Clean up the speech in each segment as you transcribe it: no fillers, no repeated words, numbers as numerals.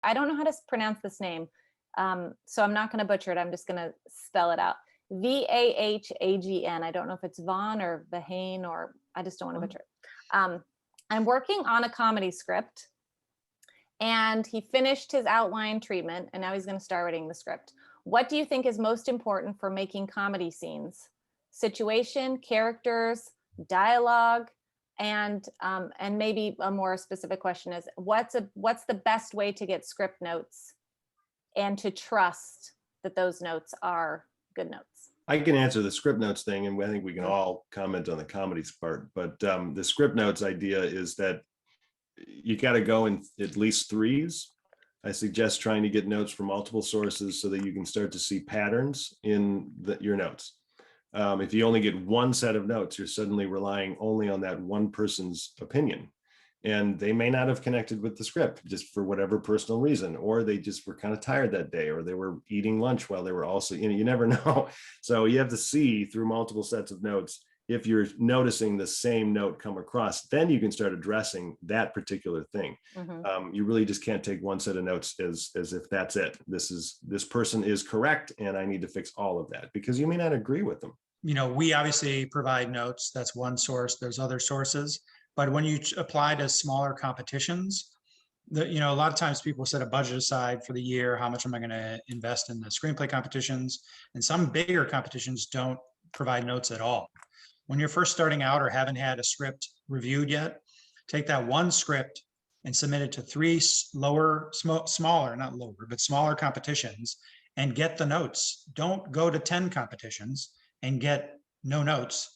I don't know how to pronounce this name, so I'm not going to butcher it. I'm just going to spell it out. Vahagn. I don't know if it's Vaughn or Vahane, or I just don't want to butcher it. I'm working on a comedy script, and he finished his outline treatment, and now he's going to start writing the script. What do you think is most important for making comedy scenes? Situation, characters, dialogue, and maybe a more specific question is, what's the best way to get script notes and to trust that those notes are good notes? I can answer the script notes thing, and I think we can all comment on the comedies part. But the script notes idea is that you got to go in at least threes. I suggest trying to get notes from multiple sources so that you can start to see patterns in your notes. If you only get one set of notes, you're suddenly relying only on that one person's opinion. And they may not have connected with the script just for whatever personal reason, or they just were kind of tired that day, or they were eating lunch while they were also, you never know. So you have to see through multiple sets of notes. If you're noticing the same note come across, then you can start addressing that particular thing. Mm-hmm. You really just can't take one set of notes as if that's it. This person is correct, and I need to fix all of that, because you may not agree with them. We obviously provide notes. That's one source. There's other sources. But when you apply to smaller competitions, a lot of times people set a budget aside for the year. How much am I going to invest in the screenplay competitions? And some bigger competitions don't provide notes at all. When you're first starting out or haven't had a script reviewed yet, take that one script and submit it to 3 smaller competitions and get the notes. Don't go to 10 competitions and get no notes.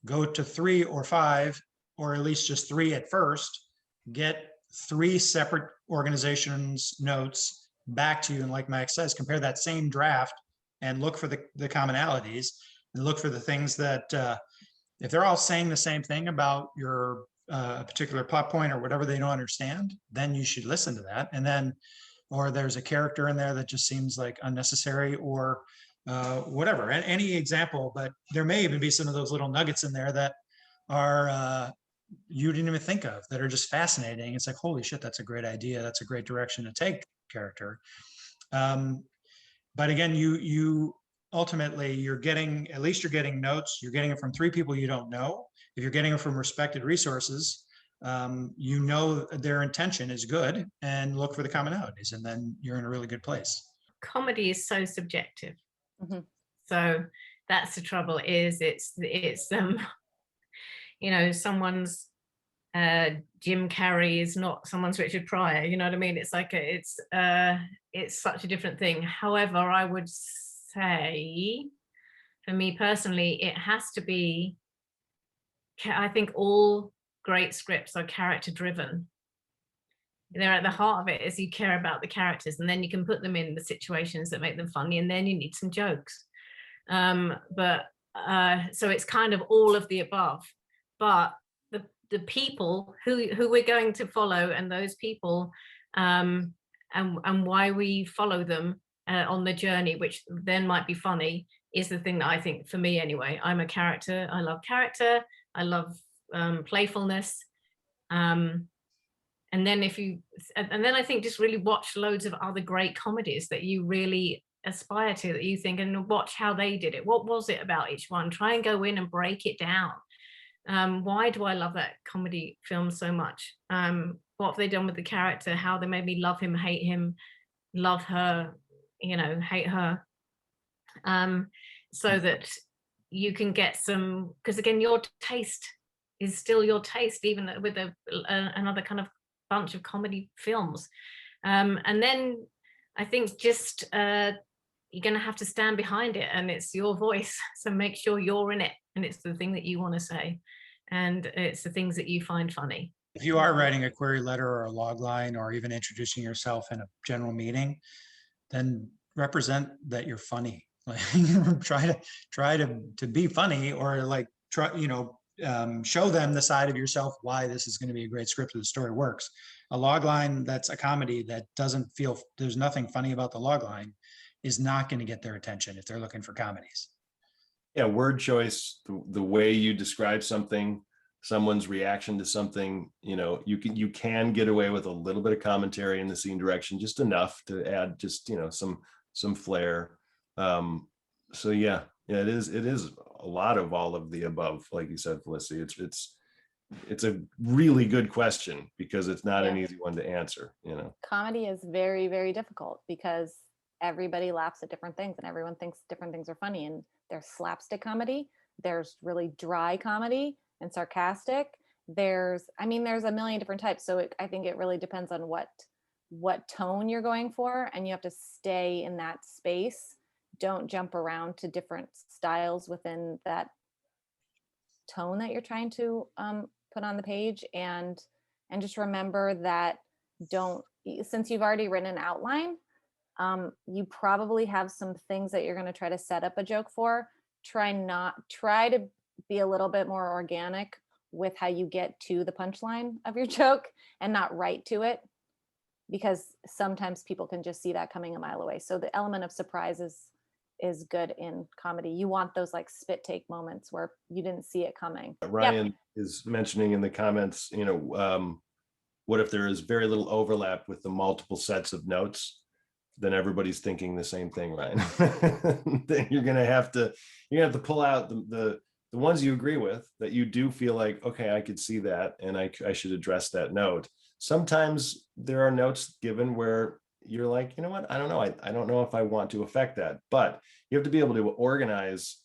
Go to 3 or 5, or at least just 3 at first, get 3 separate organizations' notes back to you. And like Mike says, compare that same draft and look for the commonalities, and look for the things that, if they're all saying the same thing about your particular plot point or whatever they don't understand, then you should listen to that. And then, or there's a character in there that just seems like unnecessary, or whatever, any example. But there may even be some of those little nuggets in there that are you didn't even think of, that are just fascinating. It's like, holy shit, that's a great idea. That's a great direction to take character. But again, you ultimately, you're getting notes. You're getting it from 3 people you don't know. If you're getting it from respected resources, their intention is good, and look for the commonalities, and then you're in a really good place. Comedy is so subjective. Mm-hmm. So that's the trouble, is it's someone's Jim Carrey is not someone's Richard Pryor. You know what I mean? It's like it's such a different thing. However, I would say, for me personally, it has to be, I think all great scripts are character driven. They're at the heart of it, is you care about the characters, and then you can put them in the situations that make them funny, and then you need some jokes. So it's kind of all of the above. But the people who we're going to follow, and those people, and why we follow them on the journey, which then might be funny, is the thing that I think, for me anyway, I'm a character. I love character. I love playfulness. And then I think just really watch loads of other great comedies that you really aspire to, that you think, and watch how they did it. What was it about each one? Try and go in and break it down. Why do I love that comedy film so much? What have they done with the character? How they made me love him, hate him, love her, hate her. So that you can get some, because again, your taste is still your taste, even with another kind of bunch of comedy films. And then I think just you're going to have to stand behind it, and it's your voice. So make sure you're in it, and it's the thing that you want to say, and it's the things that you find funny. If you are writing a query letter or a log line, or even introducing yourself in a general meeting, then represent that you're funny. Like, try to be funny, or like show them the side of yourself why this is going to be a great script, or the story works. A log line that's a comedy that doesn't feel, there's nothing funny about the log line, is not going to get their attention if they're looking for comedies. Yeah, word choice, the way you describe something, someone's reaction to something, you can get away with a little bit of commentary in the scene direction, just enough to add just, some flair. So yeah, it is a lot of all of the above, like you said, Felicity. It's a really good question because it's not an easy one to answer, Comedy is very, very difficult because everybody laughs at different things and everyone thinks different things are funny. And there's slapstick comedy, there's really dry comedy and sarcastic. There's a million different types. So I think it really depends on what tone you're going for, and you have to stay in that space. Don't jump around to different styles within that tone that you're trying to put on the page, and just remember that since you've already written an outline, you probably have some things that you're going to try to set up a joke for. Try to be a little bit more organic with how you get to the punchline of your joke and not right to it, because sometimes people can just see that coming a mile away. So the element of surprise is good in comedy. You want those like spit take moments where you didn't see it coming. Ryan is mentioning in the comments, what if there is very little overlap with the multiple sets of notes? Then everybody's thinking the same thing, Ryan. Then you're gonna have to pull out the ones you agree with, that you do feel like, okay, I could see that and I should address that note. Sometimes there are notes given where you're like, you know what, I don't know. I don't know if I want to affect that, but you have to be able to organize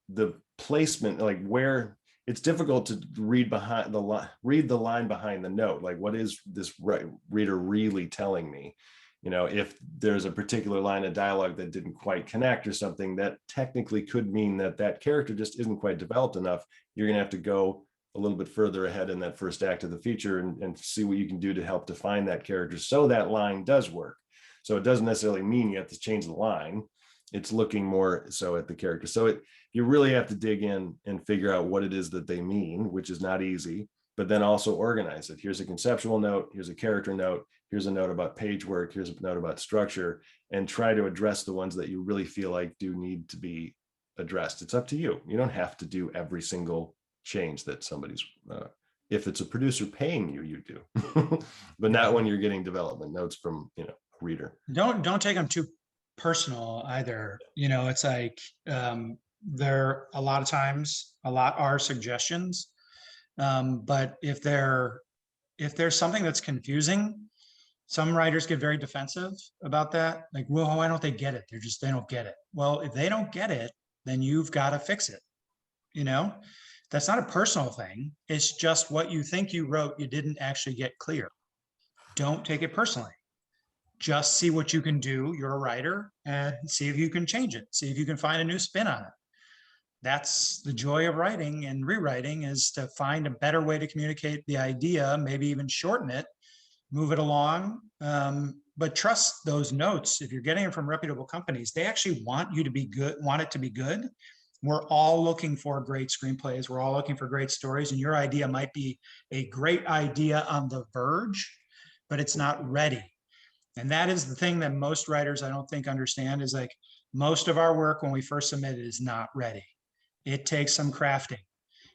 the placement, like where it's difficult to read the line behind the note. Like, what is this reader really telling me? If there's a particular line of dialogue that didn't quite connect or something, that technically could mean that character just isn't quite developed enough. You're going to have to go a little bit further ahead in that first act of the feature and see what you can do to help define that character so that line does work. So it doesn't necessarily mean you have to change the line. It's looking more so at the character. So you really have to dig in and figure out what it is that they mean, which is not easy, but then also organize it. Here's a conceptual note, here's a character note, here's a note about page work, here's a note about structure, and try to address the ones that you really feel like do need to be addressed. It's up to you. You don't have to do every single change that somebody's, if it's a producer paying you, you do, but not when you're getting development notes from, a reader. Don't take them too personal either. It's like, there a lot of times are suggestions, but if there's something that's confusing, some writers get very defensive about that. Like, well, why don't they get it? They don't get it. Well, if they don't get it, then you've got to fix it. That's not a personal thing. It's just what you think you wrote, you didn't actually get clear. Don't take it personally. Just see what you can do. You're a writer, and see if you can change it. See if you can find a new spin on it. That's the joy of writing and rewriting, is to find a better way to communicate the idea, maybe even shorten it, move it along. But trust those notes. If you're getting them from reputable companies, they actually want you to be good, want it to be good. We're all looking for great screenplays. We're all looking for great stories, and your idea might be a great idea on the verge, but it's not ready. And that is the thing that most writers, I don't think, understand, is like, most of our work when we first submit it is not ready. It takes some crafting.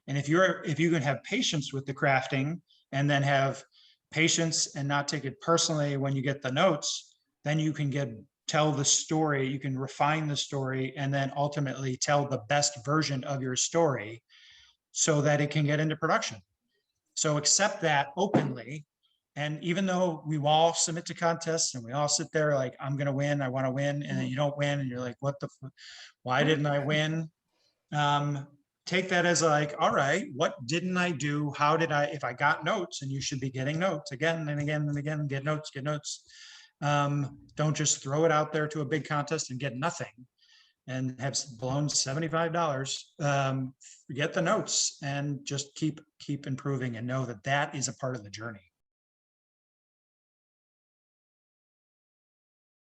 And if you can have patience with the crafting, and then have patience and not take it personally when you get the notes, then you can tell the story, you can refine the story, and then ultimately tell the best version of your story so that it can get into production. So accept that openly. And even though we all submit to contests and we all sit there like, I'm going to win, I want to win, and then you don't win, and you're like, why didn't I win? Take that as like, all right, what didn't I do? How did if I got notes, and you should be getting notes again and again and again, get notes. Don't just throw it out there to a big contest and get nothing and have blown $75. Get the notes and just keep improving, and know that is a part of the journey.